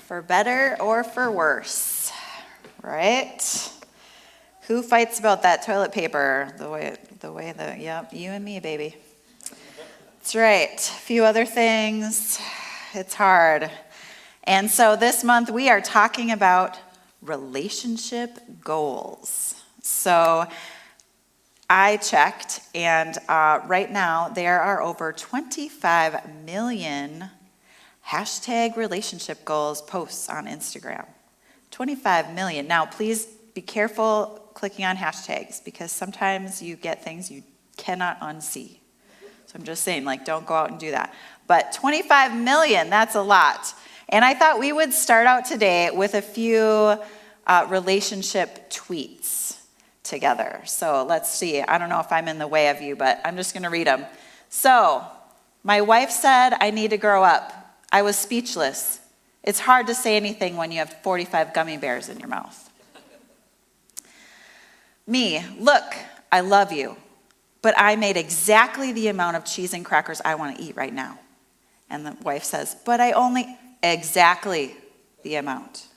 For better or for worse, right? Who fights about that toilet paper? Yep, you and me, baby. That's right. A few other things. It's hard. And so this month we are talking about relationship goals. So I checked, and right now there are over 25 million hashtag relationship goals posts on Instagram. 25 million. Now, please be careful clicking on hashtags because sometimes you get things you cannot unsee. So I'm just saying, don't go out and do that. But 25 million, that's a lot. And I thought we would start out today with a few relationship tweets together. So let's see. I don't know if I'm in the way of you, but I'm just going to read them. So, my wife said I need to grow up. I was speechless. It's hard to say anything when you have 45 gummy bears in your mouth. Me, look, I love you, but I made exactly the amount of cheese and crackers I want to eat right now. And the wife says, but I only, exactly the amount.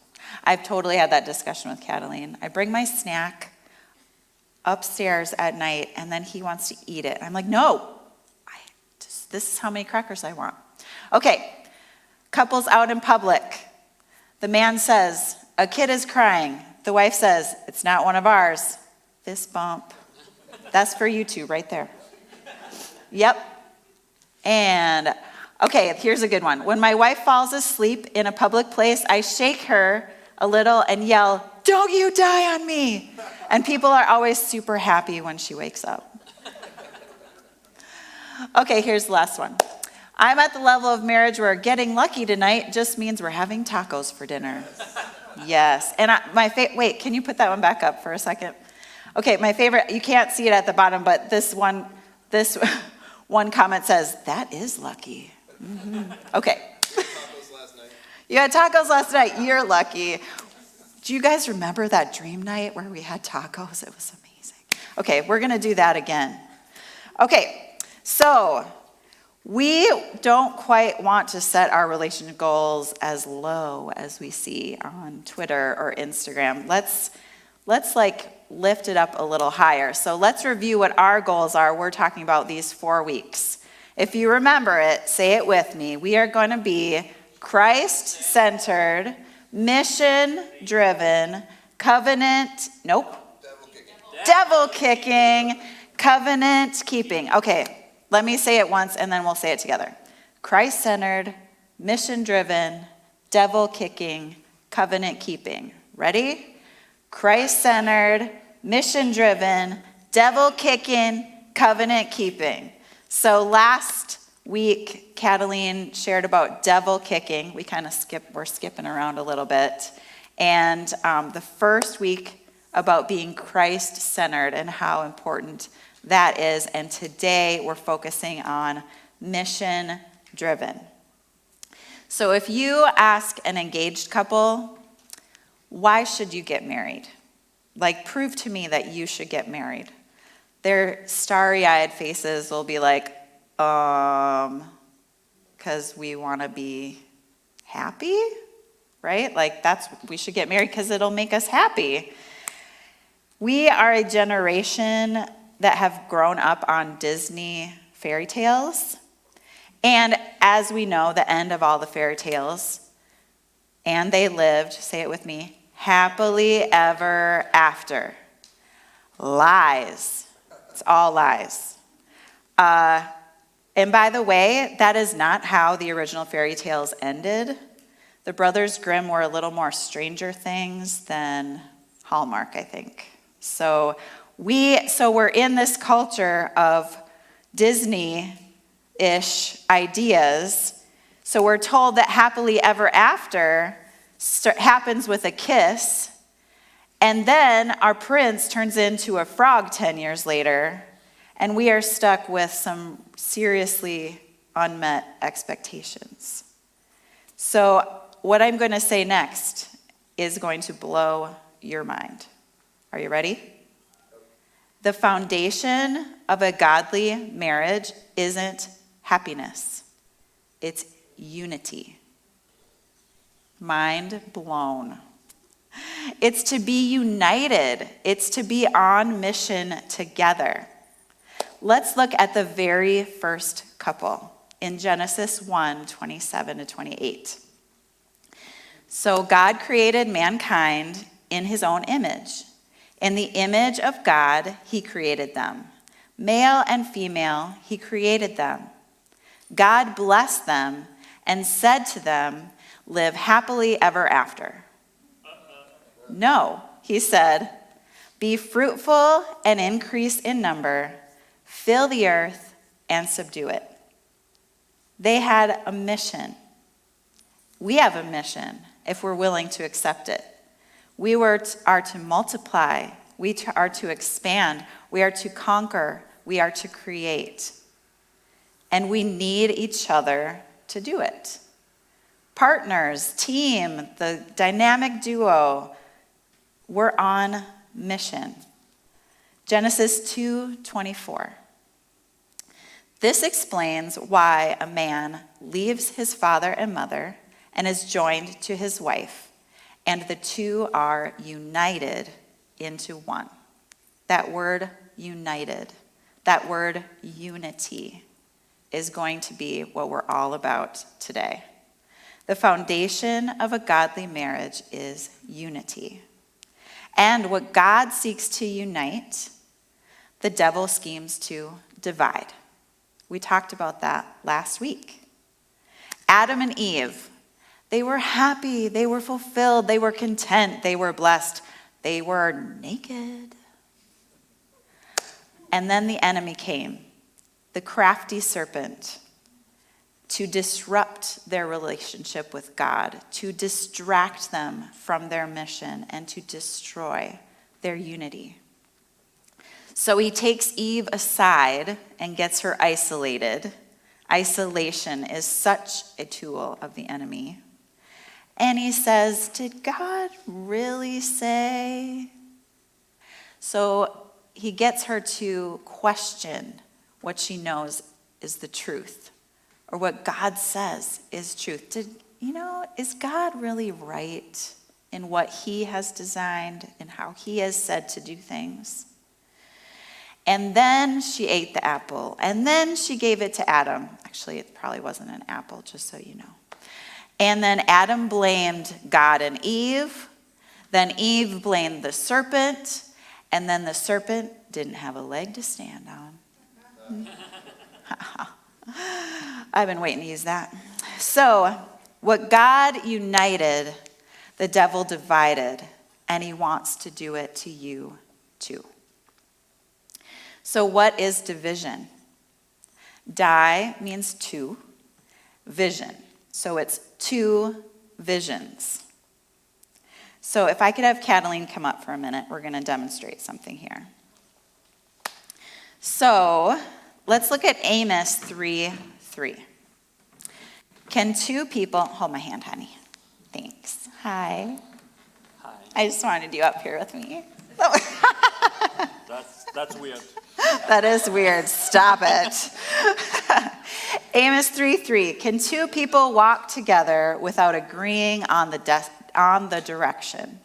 I've totally had that discussion with Cataline. I bring my snack upstairs at night, and then he wants to eat it. I'm like, no, this is how many crackers I want. Okay. Couples out in public. The man says, a kid is crying. The wife says, it's not one of ours. Fist bump. That's for you two right there. Yep. And, okay, here's a good one. When my wife falls asleep in a public place, I shake her a little and yell, don't you die on me. And people are always super happy when she wakes up. Okay, here's the last one. I'm at the level of marriage where getting lucky tonight just means we're having tacos for dinner. Yes. And wait, can you put that one back up for a second? Okay, my favorite, you can't see it at the bottom, but this one comment says, that is lucky. Mm-hmm. Okay. You had tacos last night. You're lucky. Do you guys remember that dream night where we had tacos? It was amazing. Okay, we're going to do that again. Okay, so we don't quite want to set our relationship goals as low as we see on Twitter or Instagram. Let's lift it up a little higher. So let's review what our goals are. We're talking about these 4 weeks. If you remember it, say it with me. We are going to be Christ-centered, mission-driven, devil-kicking, covenant-keeping. Okay. Let me say it once, and then we'll say it together. Christ-centered, mission-driven, devil-kicking, covenant-keeping. Ready? Christ-centered, mission-driven, devil-kicking, covenant-keeping. So last week, Cataline shared about devil-kicking. We're skipping around a little bit. And the first week about being Christ-centered and how important that is, and today we're focusing on mission-driven. So if you ask an engaged couple, why should you get married? Prove to me that you should get married. Their starry-eyed faces will be like, because we want to be happy, right? We should get married because it'll make us happy. We are a generation that have grown up on Disney fairy tales. And as we know, the end of all the fairy tales, and they lived, say it with me, happily ever after. Lies. It's all lies. And by the way, that is not how the original fairy tales ended. The Brothers Grimm were a little more Stranger Things than Hallmark, I think. So we're in this culture of Disney-ish ideas. So we're told that happily ever after happens with a kiss, and then our prince turns into a frog 10 years later, and we are stuck with some seriously unmet expectations. So what I'm going to say next is going to blow your mind. Are you ready? The foundation of a godly marriage isn't happiness. It's unity. Mind blown. It's to be united. It's to be on mission together. Let's look at the very first couple in Genesis 1:27-28. So God created mankind in his own image. In the image of God, he created them. Male and female, he created them. God blessed them and said to them, live happily ever after. No, he said, be fruitful and increase in number, fill the earth and subdue it. They had a mission. We have a mission if we're willing to accept it. We are to multiply. We are to expand. We are to conquer. We are to create. And we need each other to do it. Partners, team, the dynamic duo, we're on mission. Genesis 2:24. This explains why a man leaves his father and mother and is joined to his wife, and the two are united into one. That word united, that word unity is going to be what we're all about today. The foundation of a godly marriage is unity. And what God seeks to unite, the devil schemes to divide. We talked about that last week. Adam and Eve, they were happy, they were fulfilled, they were content, they were blessed, they were naked. And then the enemy came, the crafty serpent, to disrupt their relationship with God, to distract them from their mission, and to destroy their unity. So he takes Eve aside and gets her isolated. Isolation is such a tool of the enemy. And he says, did God really say? So he gets her to question what she knows is the truth, or what God says is truth. Is God really right in what he has designed and how he has said to do things? And then she ate the apple, and then she gave it to Adam. Actually, it probably wasn't an apple, just so you know. And then Adam blamed God and Eve. Then Eve blamed the serpent, and then the serpent didn't have a leg to stand on. I've been waiting to use that. So, what God united, the devil divided, and he wants to do it to you too. So, what is division? Die means two, vision. So, it's two visions. So, if I could have Cataline come up for a minute, we're going to demonstrate something here. So, let's look at Amos 3:3. Can two people, hold my hand, honey. Thanks. Hi. Hi. I just wanted you up here with me. That's weird. That is weird. Stop it. Amos 3:3. Can two people walk together without agreeing on the direction?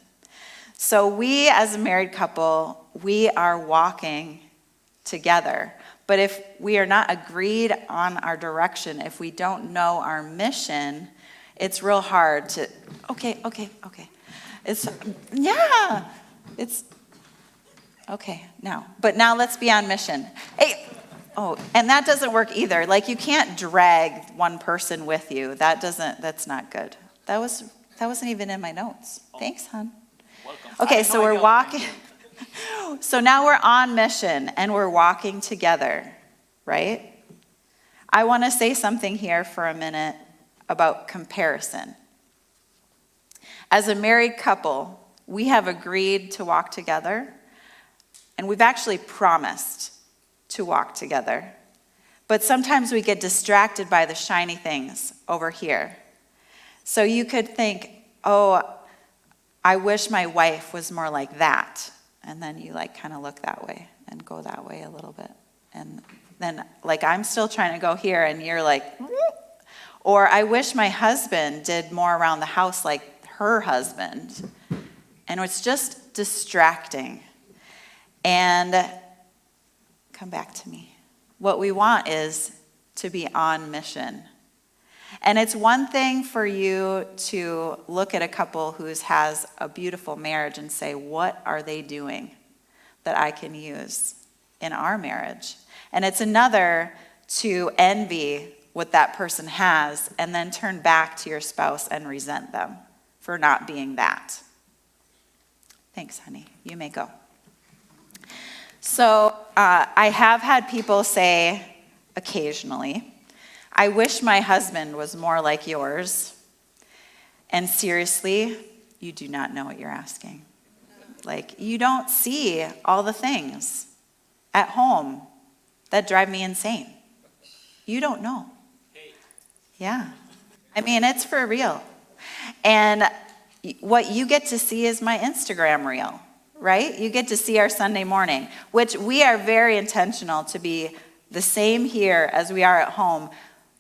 So we, as a married couple, we are walking together. But if we are not agreed on our direction, if we don't know our mission, it's real hard to, okay. But now let's be on mission. Hey, and that doesn't work either. Like, you can't drag one person with you. That's not good. That wasn't even in my notes. Thanks, hon. Welcome. Okay, so we're walking. So now we're on mission and we're walking together, right? I want to say something here for a minute about comparison. As a married couple, we have agreed to walk together, and we've actually promised to walk together. But sometimes we get distracted by the shiny things over here. So you could think, I wish my wife was more like that. And then you kind of look that way and go that way a little bit. And then I'm still trying to go here and you're like, or I wish my husband did more around the house like her husband. And it's just distracting. And come back to me. What we want is to be on mission. And it's one thing for you to look at a couple who has a beautiful marriage and say, what are they doing that I can use in our marriage? And it's another to envy what that person has and then turn back to your spouse and resent them for not being that. Thanks, honey. You may go. So I have had people say occasionally, I wish my husband was more like yours. And seriously, you do not know what you're asking. Like, you don't see all the things at home that drive me insane. You don't know. Yeah. I mean, it's for real. And what you get to see is my Instagram reel, right? You get to see our Sunday morning, which we are very intentional to be the same here as we are at home,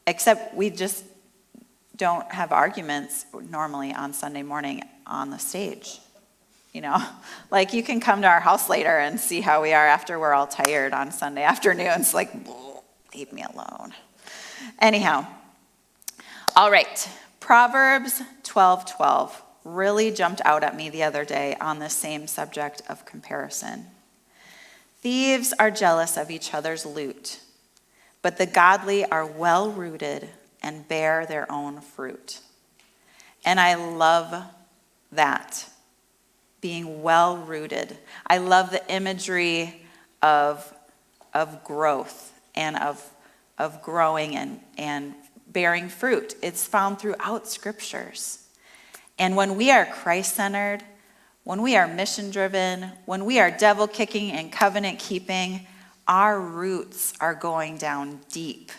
except we just don't have arguments normally on Sunday morning on the stage. You know, like you can come to our house later and see how we are after we're all tired on Sunday afternoons. Like, leave me alone. Anyhow, all right. Proverbs 12:12 really jumped out at me the other day on the same subject of comparison. Thieves are jealous of each other's loot, but the godly are well-rooted and bear their own fruit. And I love that, being well-rooted. I love the imagery of growth and of growing and bearing fruit. It's found throughout scriptures. And when we are Christ-centered, when we are mission-driven, when we are devil-kicking and covenant-keeping, our roots are going down deep,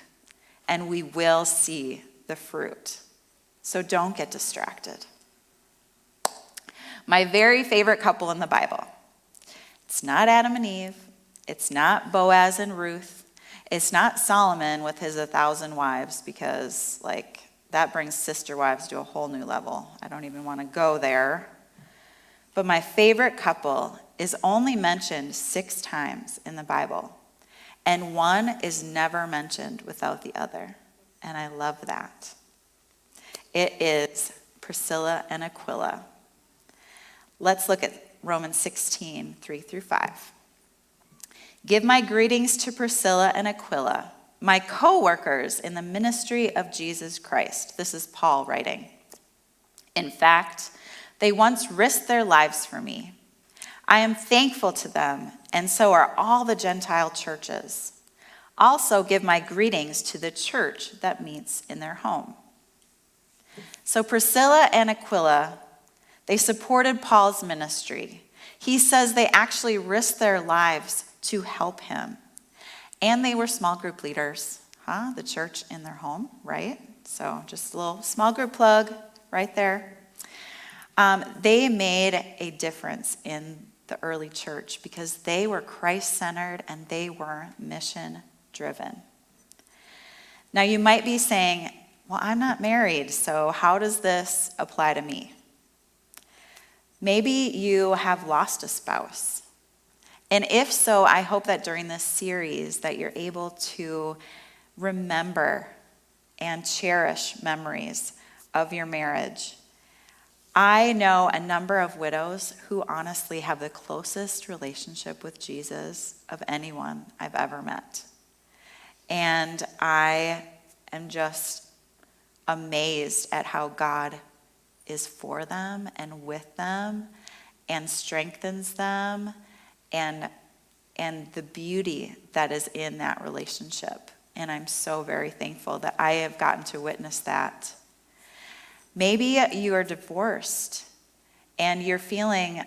and we will see the fruit. So don't get distracted. My very favorite couple in the Bible. It's not Adam and Eve. It's not Boaz and Ruth. It's not Solomon with his 1,000 wives, because that brings sister wives to a whole new level. I don't even want to go there. But my favorite couple is only mentioned 6 times in the Bible. And one is never mentioned without the other. And I love that. It is Priscilla and Aquila. Let's look at Romans 16, 3-5. Give my greetings to Priscilla and Aquila, my co-workers in the ministry of Jesus Christ. This is Paul writing. In fact, they once risked their lives for me. I am thankful to them, and so are all the Gentile churches. Also give my greetings to the church that meets in their home. So Priscilla and Aquila, they supported Paul's ministry. He says they actually risked their lives to help him. And they were small group leaders, the church in their home, right? So just a little small group plug right there. They made a difference in the early church because they were Christ-centered and they were mission-driven. Now you might be saying, well, I'm not married, so how does this apply to me? Maybe you have lost a spouse. And if so, I hope that during this series that you're able to remember and cherish memories of your marriage. I know a number of widows who honestly have the closest relationship with Jesus of anyone I've ever met. And I am just amazed at how God is for them and with them and strengthens them and the beauty that is in that relationship. And I'm so very thankful that I have gotten to witness that. Maybe you are divorced and you're feeling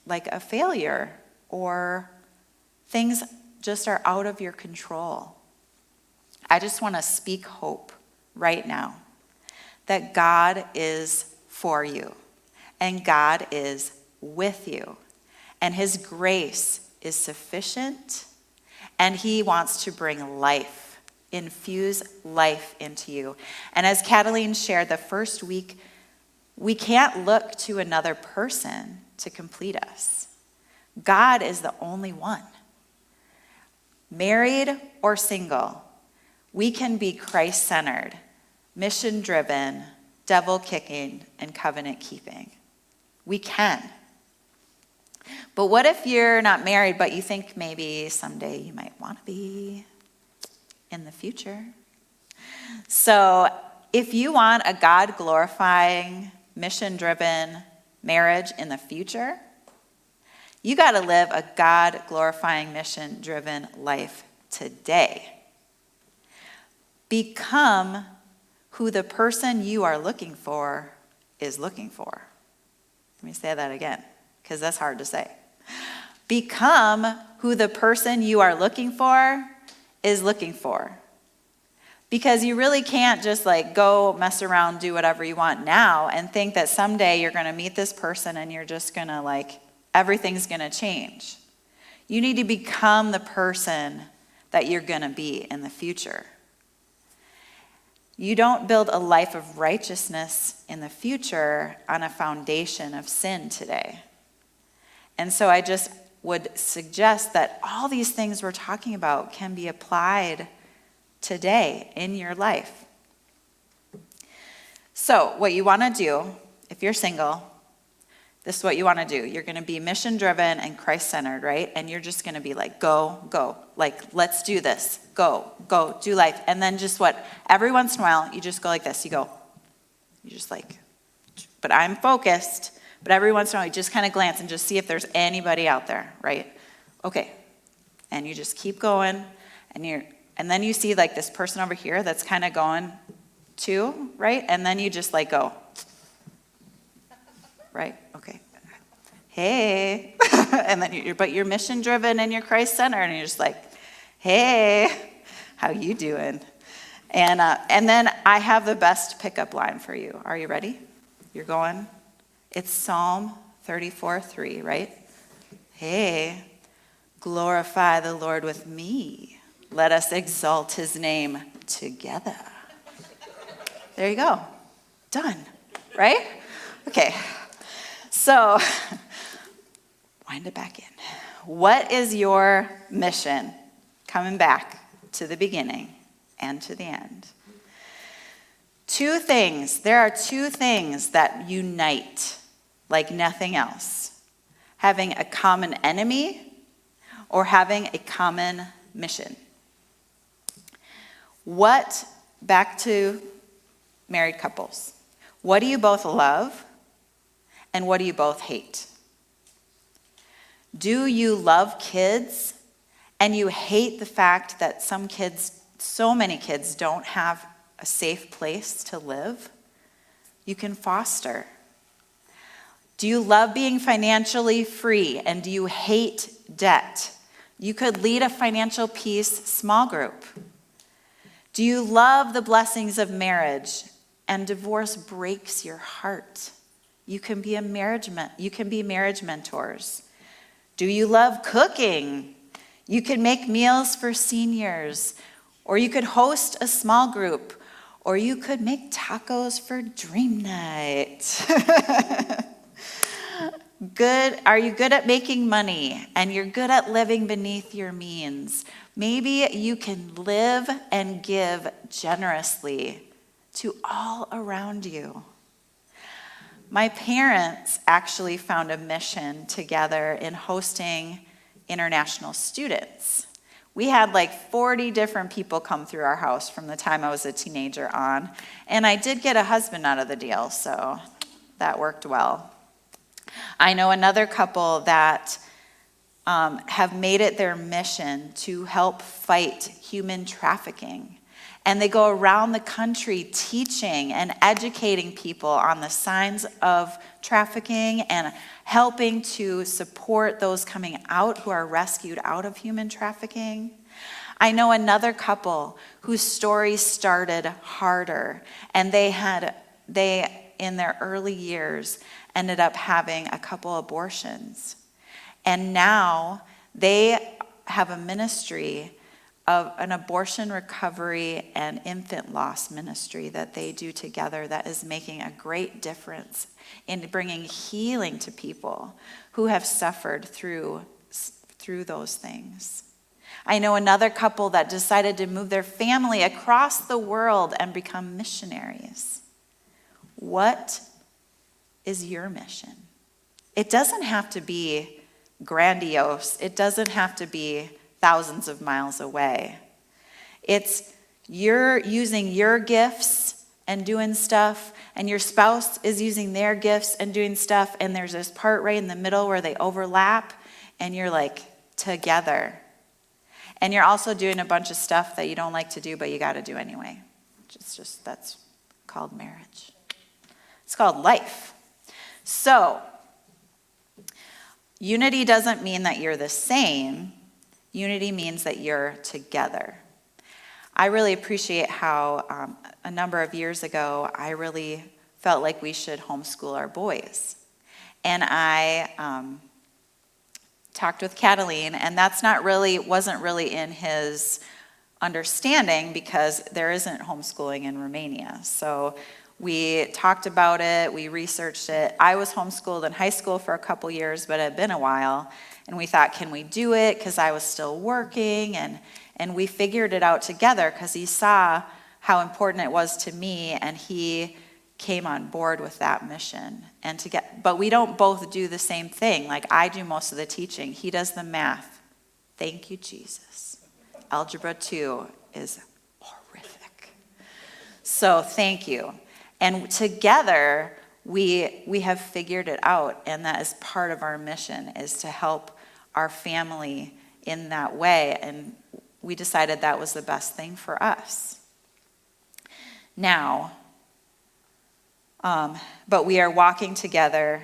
like a failure or things just are out of your control. I just want to speak hope right now that God is for you and God is with you and his grace is sufficient and he wants to bring life, infuse life into you. And as Cataline shared, the first week We can't look to another person to complete us. God is the only one. Married or single, we can be Christ-centered, mission-driven, devil-kicking, and covenant-keeping. We can. But what if you're not married, but you think maybe someday you might want to be in the future? So if you want a God-glorifying, mission-driven marriage in the future, you got to live a God-glorifying, mission-driven life today. Become who the person you are looking for is looking for. Let me say that again, because that's hard to say. Become who the person you are looking for is looking for. Because you really can't just go mess around, do whatever you want now, and think that someday you're going to meet this person and you're just going to everything's going to change. You need to become the person that you're going to be in the future. You don't build a life of righteousness in the future on a foundation of sin today. And so I just would suggest that all these things we're talking about can be applied today in your life. So what you want to do, if you're single, this is what you want to do. You're going to be mission-driven and Christ-centered, right? And you're just going to be go. Let's do this. Go, do life. And then just every once in a while, you just go like this. You go. You just but I'm focused. But every once in a while, you just kind of glance and just see if there's anybody out there, right? Okay. And you just keep going. And then you see this person over here that's kind of going too, right? And then you just go. Right? Okay. Hey. And then you're mission driven and you're Christ centered and you're just hey, how you doing? And then I have the best pickup line for you. Are you ready? You're going. It's Psalm 34:3, right? Hey, glorify the Lord with me. Let us exalt his name together. There you go. Done. Right? Okay. So, wind it back in. What is your mission? Coming back to the beginning and to the end. There are two things that unite like nothing else. Having a common enemy or having a common mission. Back to married couples. What do you both love? And what do you both hate? Do you love kids and you hate the fact that so many kids don't have a safe place to live? You can foster. Do you love being financially free and do you hate debt? You could lead a financial peace small group. Do you love the blessings of marriage and divorce breaks your heart? You can be marriage mentors. Do you love cooking? You could make meals for seniors, or you could host a small group, or you could make tacos for dream night. Are you good at making money and you're good at living beneath your means? Maybe you can live and give generously to all around you. My parents actually found a mission together in hosting international students. We had 40 different people come through our house from the time I was a teenager on, and I did get a husband out of the deal, so that worked well. I know another couple that have made it their mission to help fight human trafficking. And they go around the country teaching and educating people on the signs of trafficking and helping to support those coming out who are rescued out of human trafficking. I know another couple whose story started harder, and they in their early years ended up having a couple abortions. And now they have a ministry an abortion recovery and infant loss ministry that they do together that is making a great difference in bringing healing to people who have suffered through those things. I know another couple that decided to move their family across the world and become missionaries. What is your mission? It doesn't have to be grandiose. It doesn't have to be thousands of miles away. It's you're using your gifts and doing stuff, and your spouse is using their gifts and doing stuff, and there's this part right in the middle where they overlap, and you're like together. And you're also doing a bunch of stuff that you don't like to do, but you got to do anyway. That's called marriage. It's called life. So, unity doesn't mean that you're the same. Unity means that you're together. I really appreciate how a number of years ago, I really felt like we should homeschool our boys. And I talked with Cataline, and wasn't really in his understanding because there isn't homeschooling in Romania. So we talked about it, we researched it. I was homeschooled in high school for a couple years, but it had been a while. And we thought, can we do it? Because I was still working. And we figured it out together because he saw how important it was to me, and he came on board with that mission. But we don't both do the same thing. Like, I do most of the teaching. He does the math. Thank you, Jesus. Algebra 2 is horrific. So thank you. And together, we have figured it out, and that is part of our mission, is to help our family in that way. And we decided that was the best thing for us. Now, but we are walking together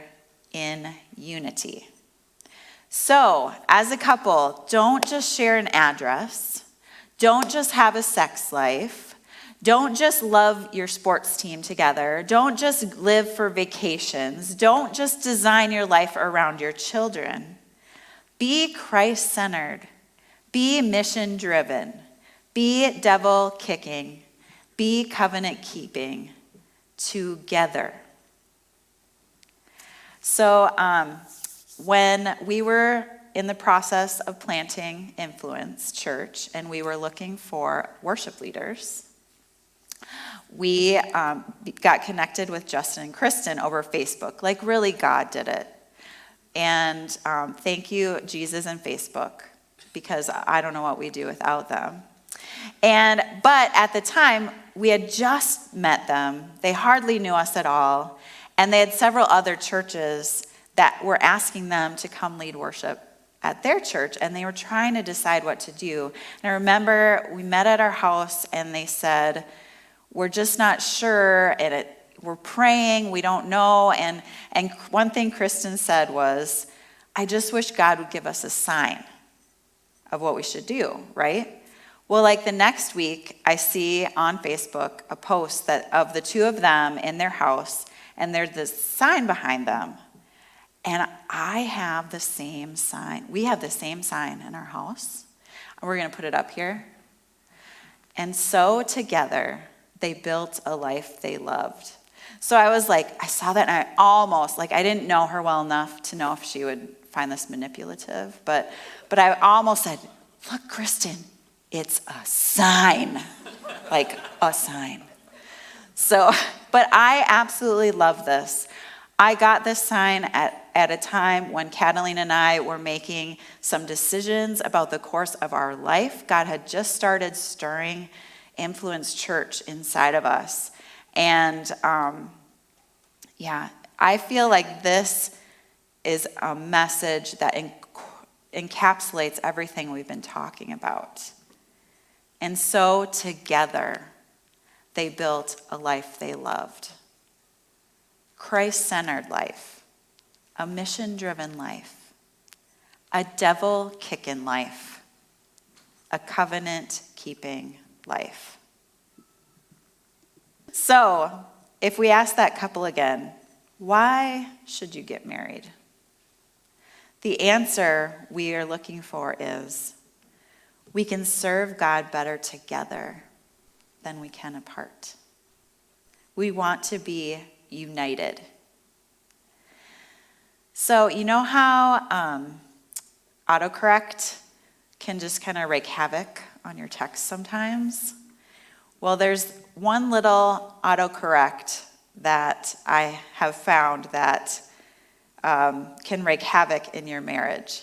in unity. So, as a couple, don't just share an address. Don't just have a sex life. Don't just love your sports team together. Don't just live for vacations. Don't just design your life around your children. Be Christ-centered. Be mission-driven. Be devil-kicking. Be covenant-keeping together. So when we were in the process of planting Influence Church and we were looking for worship leaders, we got connected with Justin and Kristen over Facebook. Like, really, God did it. And thank you, Jesus and Facebook, because I don't know what we do without them. But at the time, we had just met them. They hardly knew us at all. And they had several other churches that were asking them to come lead worship at their church. And they were trying to decide what to do. And I remember we met at our house and they said, we're just not sure. And we're praying. We don't know. And one thing Kristen said was, I just wish God would give us a sign of what we should do, right? Well, like the next week, I see on Facebook a post that of the two of them in their house, and there's this sign behind them. And I have the same sign. We have the same sign in our house. We're going to put it up here. And so together, they built a life they loved. So I was like, I saw that, and I didn't know her well enough to know if she would find this manipulative, but I almost said, look, Kristen, it's a sign, like a sign. So, but I absolutely love this. I got this sign at a time when Catalina and I were making some decisions about the course of our life. God had just started stirring Influence Church inside of us. And I feel like this is a message that encapsulates everything we've been talking about. And so together, they built a life they loved. Christ-centered life, a mission-driven life, a devil-kicking life, a covenant-keeping life. So, if we ask that couple again, why should you get married? The answer we are looking for is, We can serve God better together than we can apart. We want to be united. So you know how autocorrect can just kind of wreak havoc on your text sometimes? Well, there's one little autocorrect that I have found that can wreak havoc in your marriage.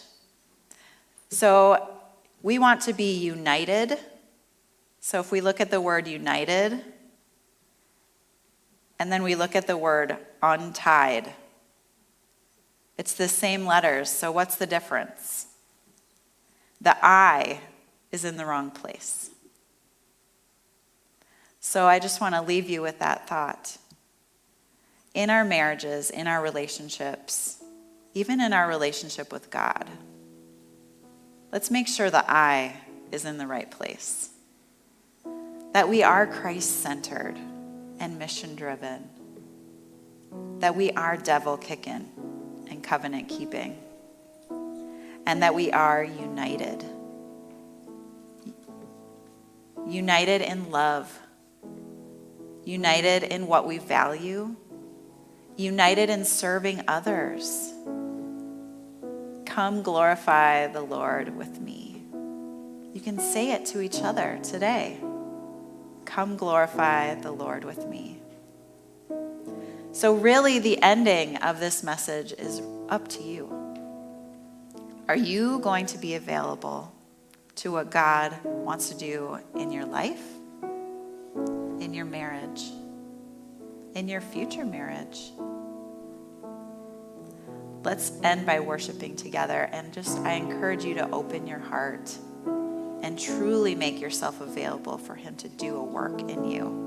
So we want to be united. So if we look at the word united, and then we look at the word untied, it's the same letters. So what's the difference? The I is in the wrong place. So I just want to leave you with that thought. In our marriages, in our relationships, even in our relationship with God, let's make sure the I is in the right place. That we are Christ-centered and mission-driven. That we are devil-kicking and covenant-keeping. And that we are united. United in love. United in what we value. United in serving others. Come glorify the Lord with me. You can say it to each other today. Come glorify the Lord with me. So really the ending of this message is up to you. Are you going to be available to what God wants to do in your life, in your marriage, in your future marriage? Let's end by worshiping together, and I encourage you to open your heart and truly make yourself available for him to do a work in you.